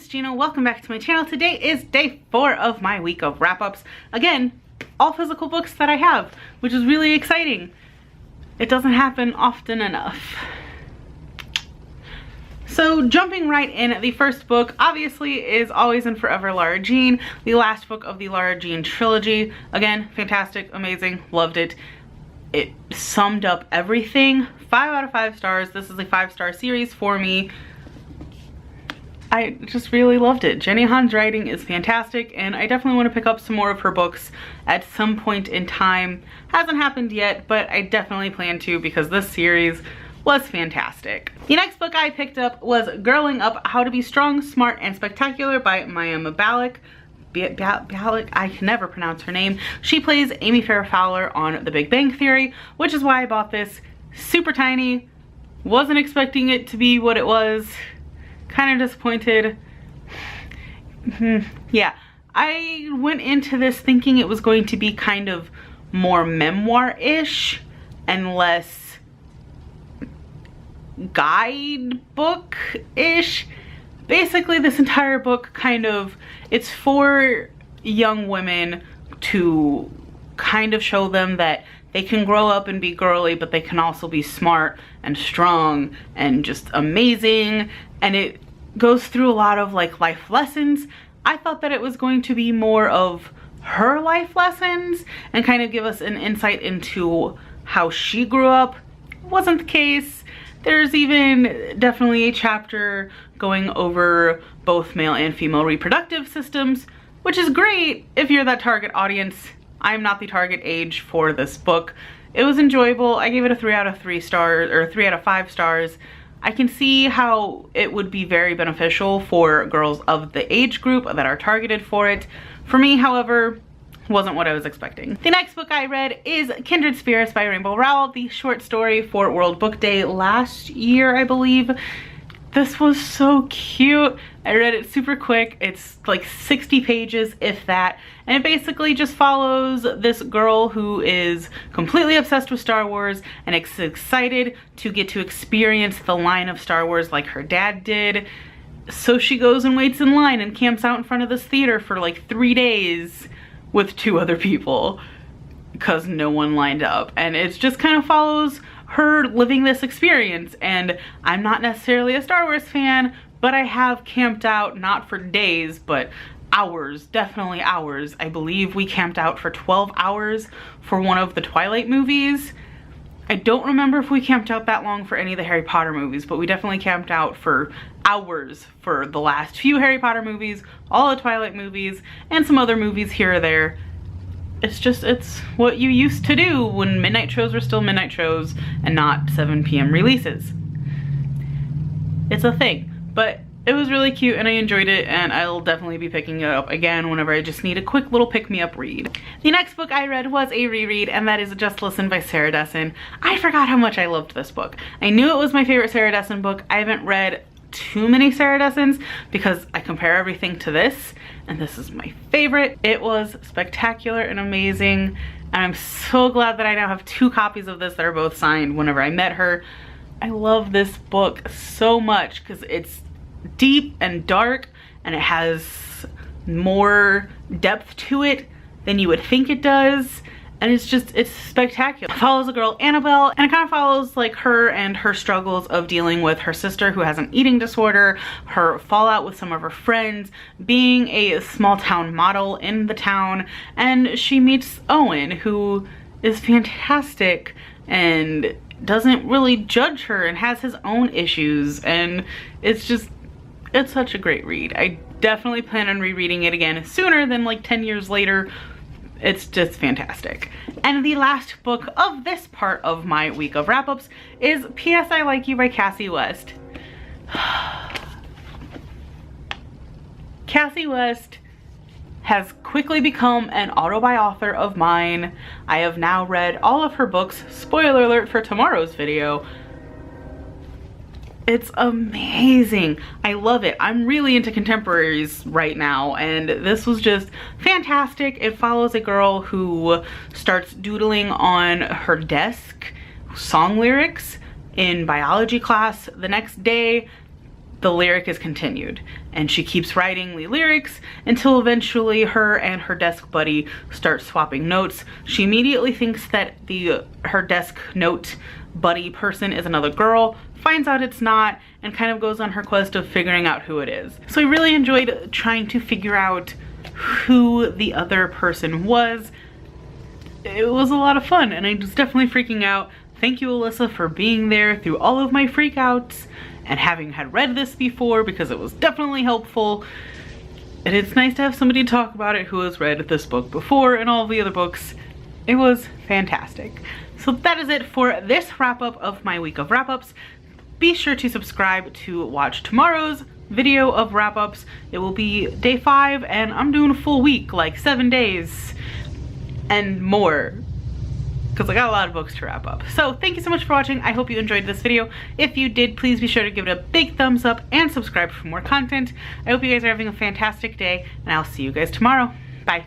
Gina, welcome back to my channel. Today is day 4 of my week of wrap-ups. Again, all physical books that I have, which is really exciting. It doesn't happen often enough. So jumping right in, the first book obviously is Always and Forever Lara Jean, the last book of the Lara Jean trilogy. Again, fantastic, amazing, loved it. It summed up everything. 5 out of 5 stars. This is a 5-star series for me. I just really loved it. Jenny Han's writing is fantastic, and I definitely want to pick up some more of her books at some point in time. Hasn't happened yet, but I definitely plan to because this series was fantastic. The next book I picked up was Girling Up: How to Be Strong, Smart, and Spectacular by Maya Bialik. I can never pronounce her name. She plays Amy Farrah Fowler on The Big Bang Theory, which is why I bought this. Super tiny. Wasn't expecting it to be what it was. Kind of disappointed. Yeah, I went into this thinking it was going to be kind of more memoir-ish and less guidebook-ish. Basically, this entire book it's for young women to kind of show them that they can grow up and be girly, but they can also be smart and strong and just amazing. And it goes through a lot of like life lessons. I thought that it was going to be more of her life lessons and kind of give us an insight into how she grew up. Wasn't the case. There's even definitely a chapter going over both male and female reproductive systems, which is great if you're that target audience. I'm not the target age for this book. It was enjoyable. I gave it a 3 out of 3 stars, or 3 out of 5 stars. I can see how it would be very beneficial for girls of the age group that are targeted for it. For me, however, wasn't what I was expecting. The next book I read is Kindred Spirits by Rainbow Rowell, the short story for World Book Day last year, I believe. This was so cute. I read it super quick. It's like 60 pages, if that. And it basically just follows this girl who is completely obsessed with Star Wars and is excited to get to experience the line of Star Wars like her dad did. So she goes and waits in line and camps out in front of this theater for like 3 days with 2 other people because no one lined up. And it just kind of follows her living this experience. And I'm not necessarily a Star Wars fan, but I have camped out, not for days, but hours, definitely hours. I believe we camped out for 12 hours for one of the Twilight movies. I don't remember if we camped out that long for any of the Harry Potter movies, but we definitely camped out for hours for the last few Harry Potter movies, all the Twilight movies, and some other movies here or there. It's what you used to do when midnight shows were still midnight shows and not 7 p.m. releases. It's a thing, but it was really cute and I enjoyed it, and I'll definitely be picking it up again whenever I just need a quick little pick-me-up read. The next book I read was a reread, and that is Just Listen by Sarah Dessen. I forgot how much I loved this book. I knew it was my favorite Sarah Dessen book. I haven't read too many Sarah Dessens because I compare everything to this, and this is my favorite. It was spectacular and amazing, and I'm so glad that I now have 2 copies of this that are both signed whenever I met her. I love this book so much because it's deep and dark, and it has more depth to it than you would think it does, and it's spectacular. It follows a girl, Annabelle, and it kind of follows like her and her struggles of dealing with her sister who has an eating disorder, her fallout with some of her friends, being a small town model in the town, and she meets Owen, who is fantastic and doesn't really judge her and has his own issues, and it's such a great read. I definitely plan on rereading it again sooner than like 10 years later. It's just fantastic. And the last book of this part of my week of wrap-ups is P.S. I Like You by Cassie West. Cassie West has quickly become an auto-buy-author of mine. I have now read all of her books. Spoiler alert for tomorrow's video. It's amazing. I love it. I'm really into contemporaries right now, and this was just fantastic. It follows a girl who starts doodling on her desk song lyrics in biology class the next day. the lyric is continued, and she keeps writing the lyrics until eventually her and her desk buddy start swapping notes. She immediately thinks that her desk note buddy person is another girl, finds out it's not, and kind of goes on her quest of figuring out who it is. So I really enjoyed trying to figure out who the other person was. It was a lot of fun, and I was definitely freaking out. Thank you, Alyssa, for being there through all of my freakouts and having had read this before, because it was definitely helpful. And it's nice to have somebody to talk about it who has read this book before and all of the other books. It was fantastic. So that is it for this wrap-up of my week of wrap-ups. Be sure to subscribe to watch tomorrow's video of wrap-ups. It will be day 5, and I'm doing a full week, like 7 days and more, because I got a lot of books to wrap up. So thank you so much for watching. I hope you enjoyed this video. If you did, please be sure to give it a big thumbs up and subscribe for more content. I hope you guys are having a fantastic day, and I'll see you guys tomorrow. Bye.